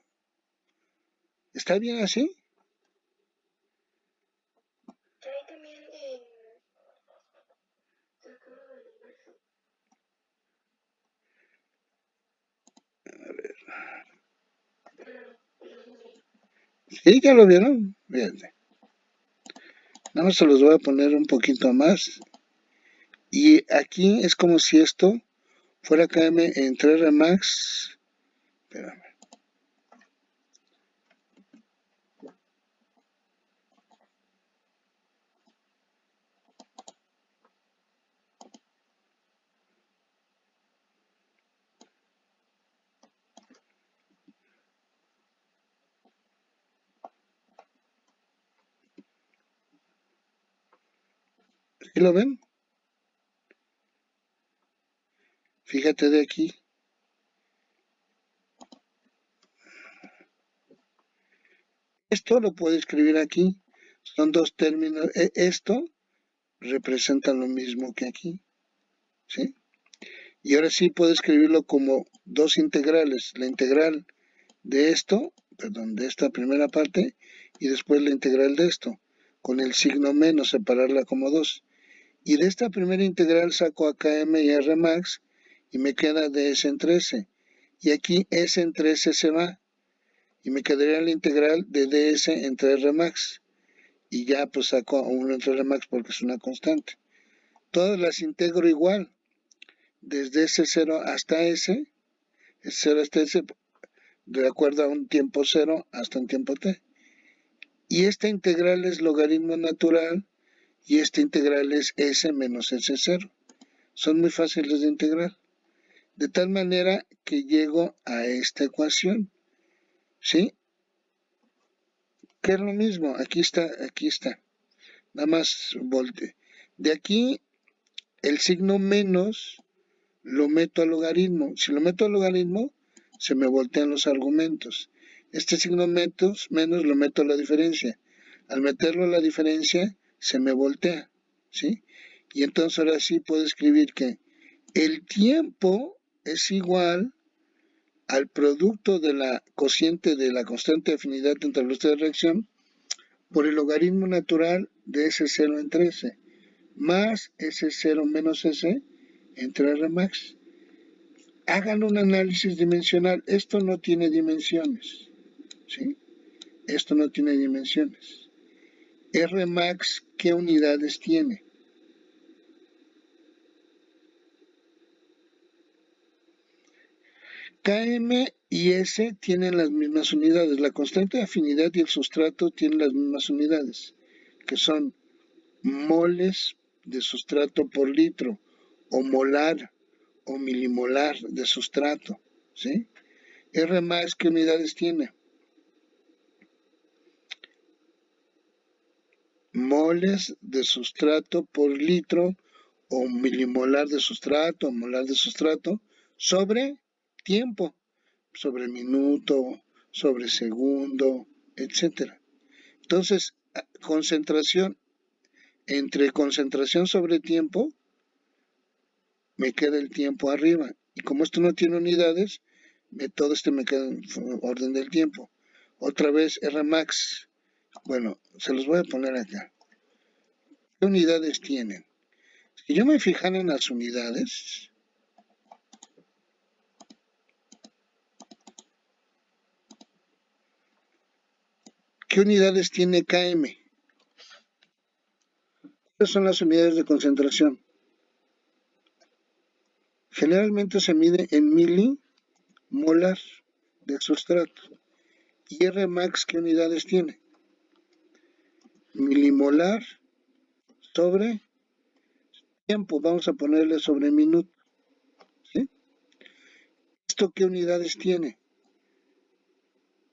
¿Está bien así? A ver. ¿Sí? ¿Ya lo vieron? Fíjense. Nada más se los voy a poner un poquito más. Y aquí es como si esto fuera Km entre R max. Espérame. ¿Sí lo ven? Fíjate de aquí. Esto lo puedo escribir aquí. Son dos términos. Esto representa lo mismo que aquí. ¿Sí? Y ahora sí puedo escribirlo como dos integrales. La integral de esto, perdón, de esta primera parte, y después la integral de esto, con el signo menos, separarla como dos. Y de esta primera integral saco a Km y R max, y me queda ds entre S. Y aquí S entre S se va, y me quedaría la integral de ds entre R max. Y ya pues saco a 1 entre R max porque es una constante. Todas las integro igual, desde S0 hasta S, S0 hasta S, de acuerdo a un tiempo 0 hasta un tiempo t. Y esta integral es logaritmo natural y esta integral es s menos s0. Son muy fáciles de integrar. De tal manera que llego a esta ecuación. ¿Sí? Que es lo mismo. Aquí está, aquí está. Nada más volte. De aquí, el signo menos lo meto al logaritmo. Si lo meto al logaritmo, se me voltean los argumentos. Este signo menos lo meto a la diferencia. Al meterlo a la diferencia, se me voltea, ¿sí? Y entonces ahora sí puedo escribir que el tiempo es igual al producto de la cociente de la constante de afinidad entre los velocidad de reacción por el logaritmo natural de S0 entre S, más S0 menos S entre R max. Hagan un análisis dimensional. Esto no tiene dimensiones, ¿sí? Esto no tiene dimensiones. R max, ¿qué unidades tiene? Km y S tienen las mismas unidades. La constante de afinidad y el sustrato tienen las mismas unidades, que son moles de sustrato por litro, o molar, o milimolar de sustrato, ¿sí? R max, ¿qué unidades tiene? Moles de sustrato por litro, o milimolar de sustrato, o molar de sustrato, sobre tiempo, sobre minuto, sobre segundo, etcétera. Entonces, entre concentración sobre tiempo, me queda el tiempo arriba. Y como esto no tiene unidades, todo me queda en orden del tiempo. Otra vez Rmax. Bueno, se los voy a poner acá. ¿Qué unidades tienen? Si yo me fijara en las unidades, ¿qué unidades tiene km? ¿Cuáles son las unidades de concentración? Generalmente se mide en milimolar del sustrato. ¿Y Rmax qué unidades tiene? Milimolar sobre tiempo. Vamos a ponerle sobre minuto. ¿Sí? ¿Esto qué unidades tiene?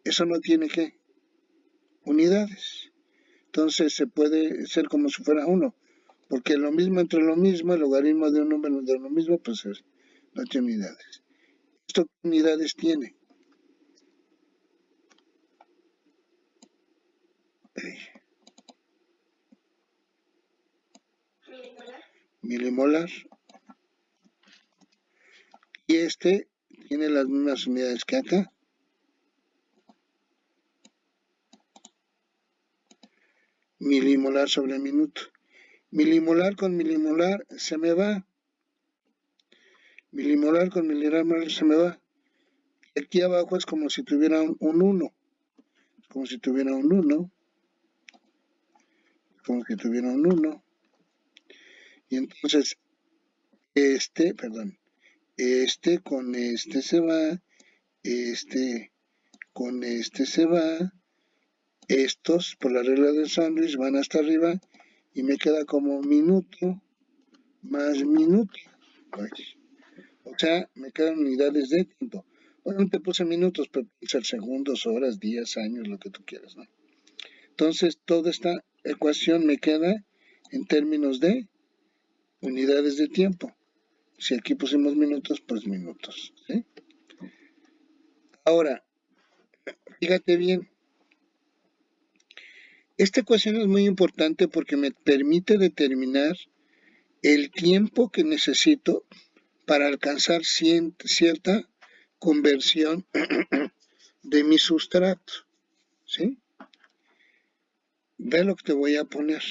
Eso no tiene qué unidades. Entonces se puede ser como si fuera uno. Porque lo mismo entre lo mismo, el logaritmo de un número de lo mismo, pues no tiene unidades. ¿Esto qué unidades tiene? Milimolar. Y este tiene las mismas unidades que acá. Milimolar sobre minuto. Milimolar con milimolar se me va. Milimolar con milimolar se me va. Y aquí abajo es como si tuviera un 1. Como si tuviera un 1. Como si tuviera un 1. Y entonces este con este se va, este con este se va, estos por la regla del sándwich van hasta arriba y me queda como minuto más minuto. O sea, me quedan unidades de tiempo. Obviamente puse minutos, pero puede ser segundos, horas, días, años, lo que tú quieras, ¿no? Entonces, toda esta ecuación me queda en términos de unidades de tiempo. Si aquí pusimos minutos, pues minutos, ¿sí? Ahora, fíjate bien, esta ecuación es muy importante porque me permite determinar el tiempo que necesito para alcanzar cierta conversión de mi sustrato, ¿sí? Ve lo que te voy a poner.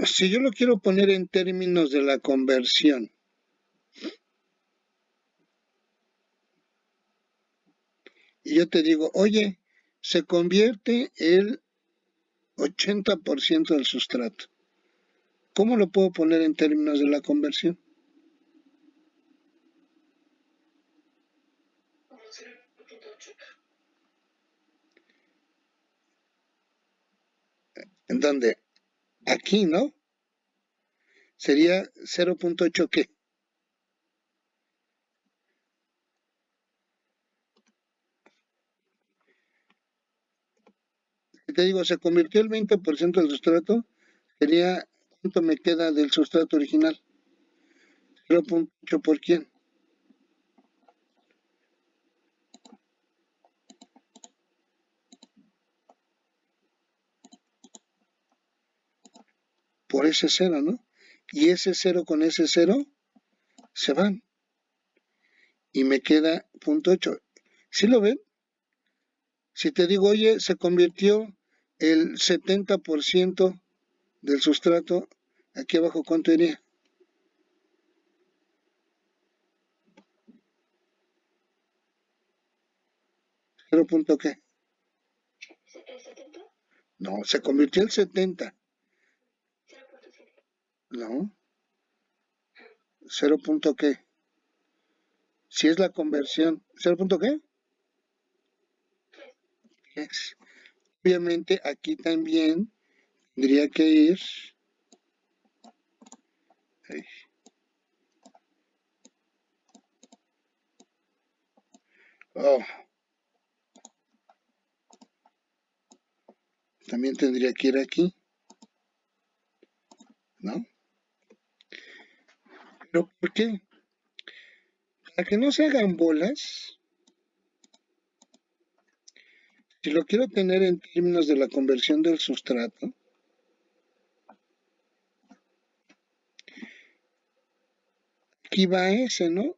Si yo lo quiero poner en términos de la conversión, y yo te digo, oye, se convierte el 80% del sustrato. ¿Cómo lo puedo poner en términos de la conversión? ¿En dónde? Aquí, ¿no? Sería 0.8 ¿qué? Si te digo, se convirtió el 20% del sustrato, sería, ¿cuánto me queda del sustrato original? 0.8 ¿por quién? Por ese cero, ¿no? Y ese cero con ese cero se van. Y me queda 0.8. ¿Sí lo ven? Si te digo, oye, se convirtió el 70% del sustrato, aquí abajo, ¿cuánto iría? 0. ¿Qué? No, se convirtió el 70. No, 0. ¿Qué? Si es la conversión, ¿0. Qué? Yes. Obviamente aquí también tendría que ir. Oh, también tendría que ir aquí, ¿no? ¿Pero por qué? Para que no se hagan bolas, si lo quiero tener en términos de la conversión del sustrato, aquí va S, ¿no?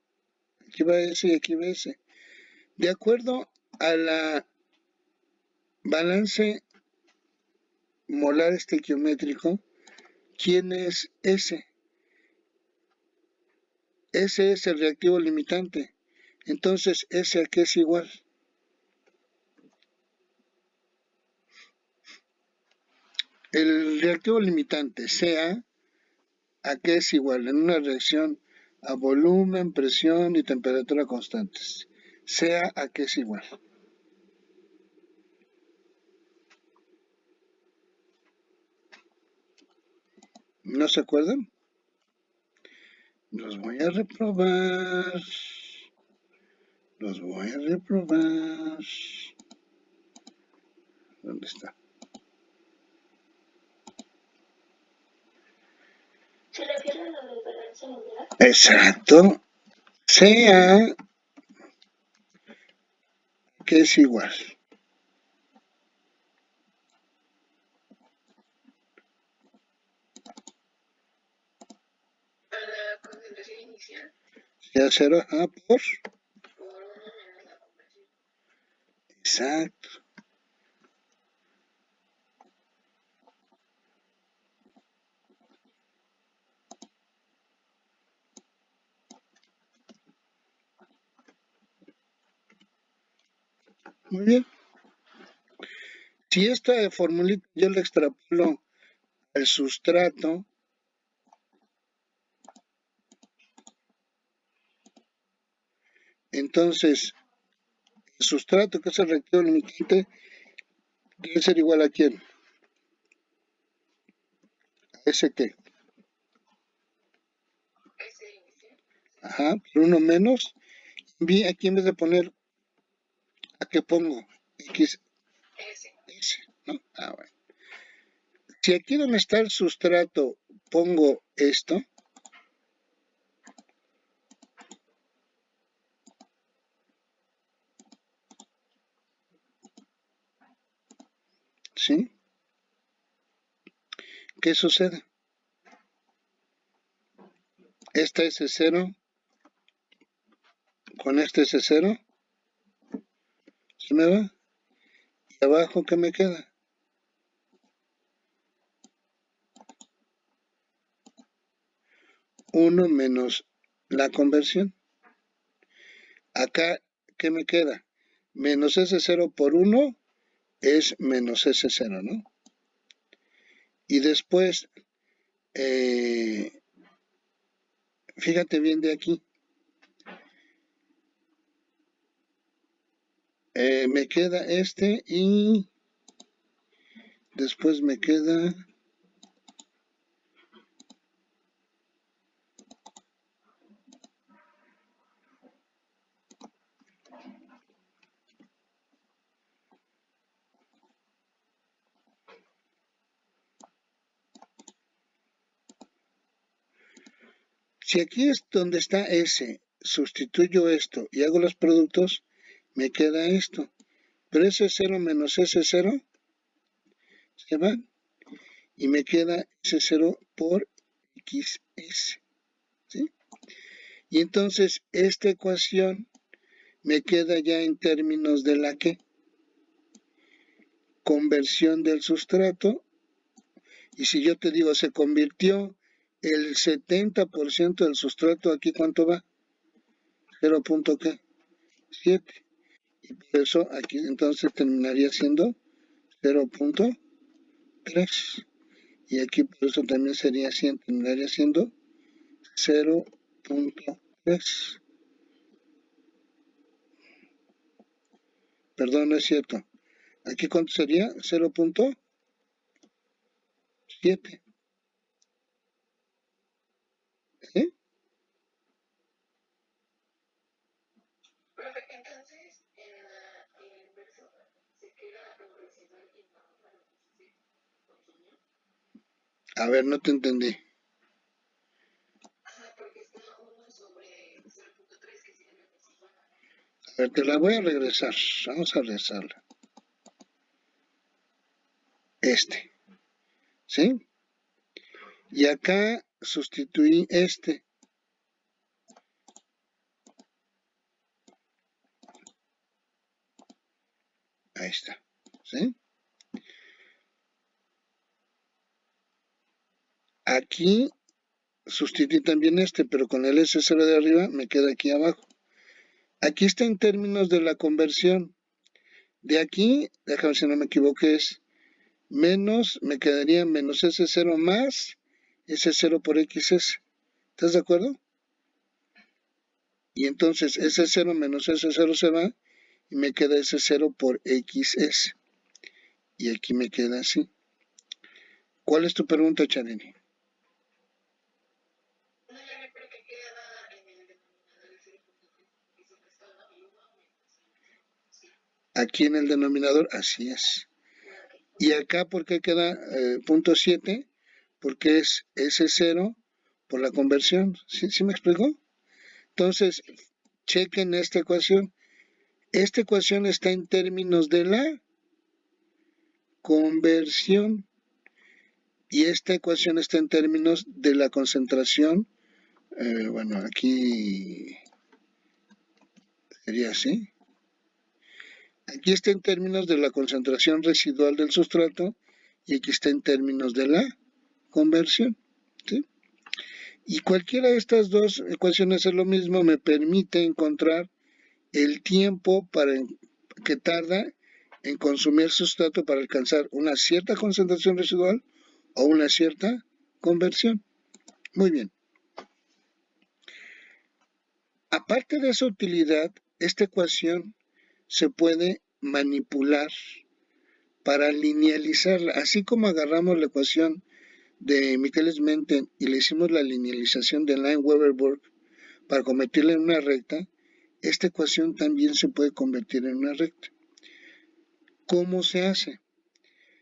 Aquí va S y aquí va S. De acuerdo a la balance molar estequiométrico, ¿quién es S? S es el reactivo limitante. Entonces, ¿S a qué es igual? El reactivo limitante, sea, ¿a qué es igual? En una reacción a volumen, presión y temperatura constantes. Sea, ¿a qué es igual? ¿No se acuerdan? Los voy a reprobar. Los voy a reprobar. ¿Dónde está? ¿Se refiere a la diferencia mundial? Exacto. Sea que es igual. A la concentración inicial Sea 0 por. por 1 menos la conversión. Exacto. Muy bien. Si esta formulita yo la extrapolo al sustrato, entonces el sustrato, que es el reactivo limitante, debe ser igual a quién? A ese qué. Ese inicial. Ajá, por uno menos. Aquí en vez de poner, ¿a qué pongo? X, Ese. S, ¿no? Ah, bueno. Si aquí donde está el sustrato pongo esto, ¿sí? ¿Qué sucede? Esta S0 con este S0, ¿se me va? ¿Y abajo qué me queda? 1 menos la conversión. Acá, ¿qué me queda? Menos S0 por 1 es menos S0, ¿no? Y después, fíjate bien de aquí, me queda este y después me queda si aquí es donde está S, sustituyo esto y hago los productos, me queda esto. Pero S0 menos S0 se van y me queda S0 por XS, ¿sí? Y entonces esta ecuación me queda ya en términos de la que conversión del sustrato. Y si yo te digo, se convirtió el 70% del sustrato, aquí ¿cuánto va? 0.7. Y por eso aquí entonces terminaría siendo 0.3. Y aquí por eso también sería 100, terminaría siendo 0.3. Perdón, no es cierto. Aquí ¿cuánto sería? 0.7. ¿Sí? Entonces, en el verso se queda progresivo y no, bueno, A ver, no te entendí. Ajá, porque está 1 sobre 0.3, que sería la residual. A ver, te la voy a regresar. Vamos a regresarla. ¿Sí? Y acá sustituí este. Ahí está. ¿Sí? Aquí sustituí también este, pero con el S0 de arriba me queda aquí abajo. Aquí está en términos de la conversión. De aquí, déjame ver si no me equivoco, es menos, me quedaría menos S0 más S0 por XS. ¿Estás de acuerdo? Y entonces S0 menos S0 se va y me queda S0 por XS. Y aquí me queda así. ¿Cuál es tu pregunta, Charini? No, ya me acuerdo que queda en el denominador de 0.3, que siempre está el 1 menos el 0. Aquí en el denominador, así es. Ah, ok. Y acá, ¿por qué queda punto 7? Porque es S0 por la conversión. ¿Sí me explicó? Entonces, chequen esta ecuación. Esta ecuación está en términos de la conversión y esta ecuación está en términos de la concentración. Bueno, aquí sería así. Aquí está en términos de la concentración residual del sustrato y aquí está en términos de la conversión. ¿Sí? Y cualquiera de estas dos ecuaciones es lo mismo, me permite encontrar el tiempo que tarda en consumir sustrato para alcanzar una cierta concentración residual o una cierta conversión. Muy bien. Aparte de esa utilidad, esta ecuación se puede manipular para linealizarla. Así como agarramos la ecuación de Michaelis-Menten y le hicimos la linealización de Line-Weber-Burg para convertirla en una recta, esta ecuación también se puede convertir en una recta. ¿Cómo se hace?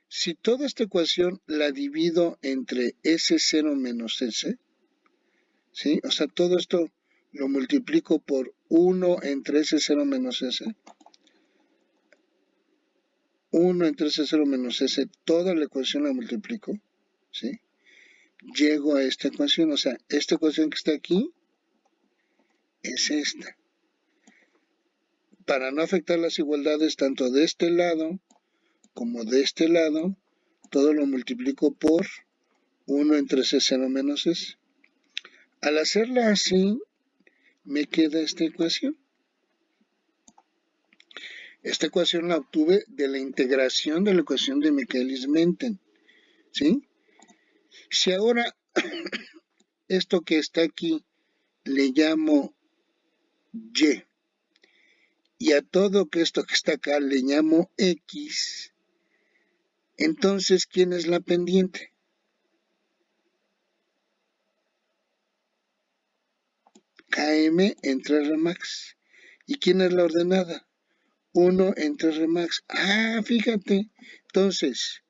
Si toda esta ecuación la divido entre S0 menos S, ¿sí? O sea, todo esto lo multiplico por 1 entre S0 menos S, 1 entre S0 menos S, toda la ecuación la multiplico, ¿sí? Llego a esta ecuación, o sea, esta ecuación que está aquí es esta. Para no afectar las igualdades tanto de este lado como de este lado, todo lo multiplico por 1 entre S0 menos S. Al hacerla así, me queda esta ecuación. Esta ecuación la obtuve de la integración de la ecuación de Michaelis-Menten, ¿sí? Si ahora esto que está aquí le llamo Y y a todo esto que está acá le llamo X, entonces, ¿quién es la pendiente? Km entre Rmax. ¿Y quién es la ordenada? 1 entre Rmax. Ah, fíjate. Entonces,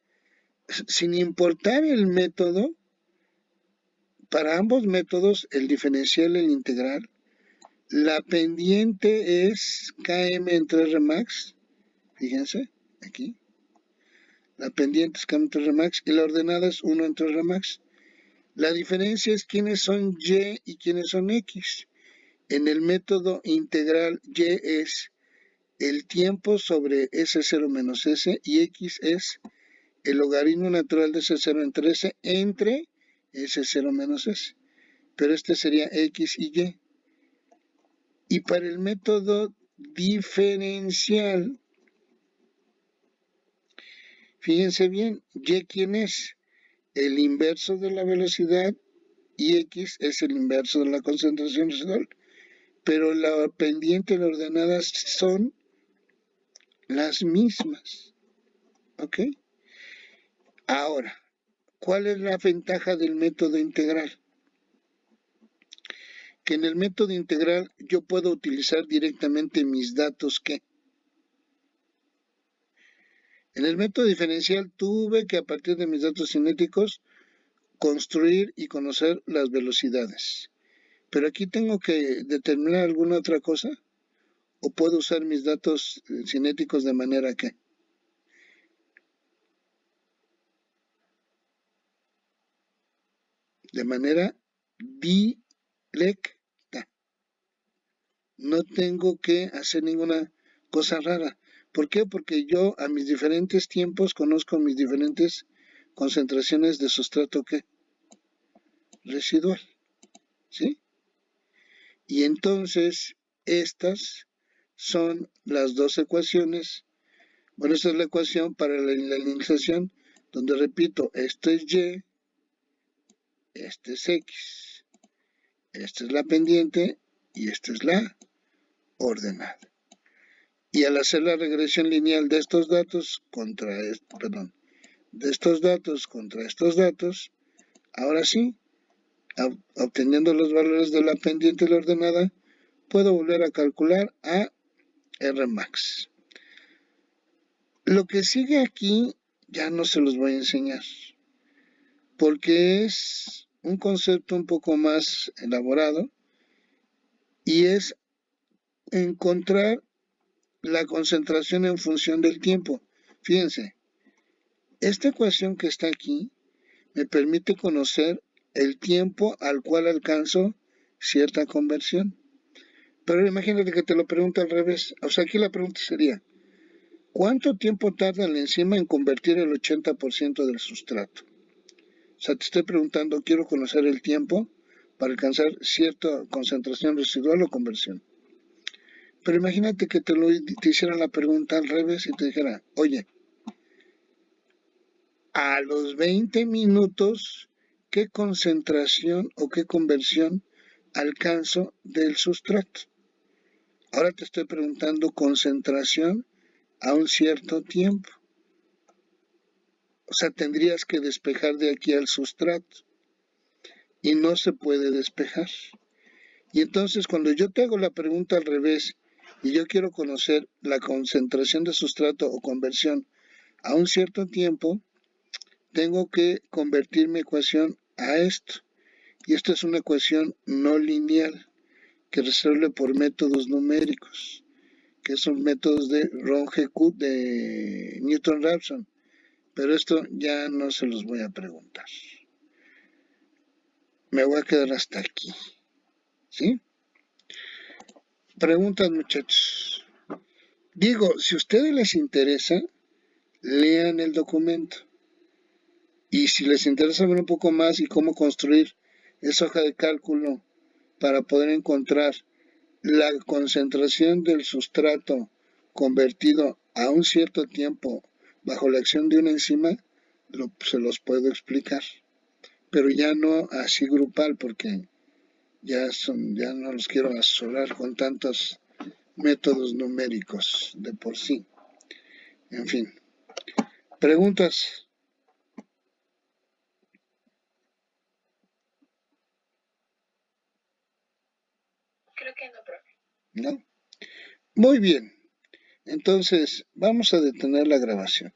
sin importar el método, para ambos métodos, el diferencial y el integral, la pendiente es Km entre Rmax. Fíjense, aquí. La pendiente es Km entre Rmax y la ordenada es 1 entre Rmax. La diferencia es quiénes son Y y quiénes son X. En el método integral, Y es el tiempo sobre S0 menos S y X es el logaritmo natural de S0 entre S entre S0 menos S. Pero este sería X y Y. Y para el método diferencial, fíjense bien, Y quién es el inverso de la velocidad y X es el inverso de la concentración residual. Pero la pendiente y la ordenada son las mismas. ¿Ok? Ahora, ¿cuál es la ventaja del método integral? Que en el método integral yo puedo utilizar directamente mis datos que en el método diferencial tuve que a partir de mis datos cinéticos construir y conocer las velocidades. Pero aquí tengo que determinar alguna otra cosa, o puedo usar mis datos cinéticos de manera que directa. No tengo que hacer ninguna cosa rara. ¿Por qué? Porque yo a mis diferentes tiempos conozco mis diferentes concentraciones de sustrato residual, ¿sí? Y entonces estas son las dos ecuaciones. Bueno, esta es la ecuación para la linealización, donde repito, esto es Y, este es X, esta es la pendiente y esta es la ordenada. Y al hacer la regresión lineal de estos datos de estos datos contra estos datos, ahora sí, obteniendo los valores de la pendiente y la ordenada, puedo volver a calcular a Rmax. Lo que sigue aquí ya no se los voy a enseñar, porque es un concepto un poco más elaborado y es encontrar la concentración en función del tiempo. Fíjense, esta ecuación que está aquí me permite conocer el tiempo al cual alcanzo cierta conversión. Pero imagínate que te lo pregunto al revés. O sea, aquí la pregunta sería, ¿cuánto tiempo tarda la enzima en convertir el 80% del sustrato? O sea, te estoy preguntando, quiero conocer el tiempo para alcanzar cierta concentración residual o conversión. Pero imagínate que te hiciera la pregunta al revés y te dijera, oye, a los 20 minutos, ¿qué concentración o qué conversión alcanzo del sustrato? Ahora te estoy preguntando concentración a un cierto tiempo. O sea, tendrías que despejar de aquí al sustrato. Y no se puede despejar. Y entonces cuando yo te hago la pregunta al revés y yo quiero conocer la concentración de sustrato o conversión a un cierto tiempo, tengo que convertir mi ecuación a esto. Y esto es una ecuación no lineal que resuelve por métodos numéricos, que son métodos de Runge-Kut de Newton-Raphson. Pero esto ya no se los voy a preguntar. Me voy a quedar hasta aquí. ¿Sí? Preguntas, muchachos. Digo, si a ustedes les interesa, lean el documento. Y si les interesa ver un poco más y cómo construir esa hoja de cálculo para poder encontrar la concentración del sustrato convertido a un cierto tiempo bajo la acción de una enzima, se los puedo explicar. Pero ya no así grupal, porque ya no los quiero asesorar con tantos métodos numéricos de por sí. En fin. ¿Preguntas? Creo que no, profe. ¿No? Muy bien. Entonces, vamos a detener la grabación.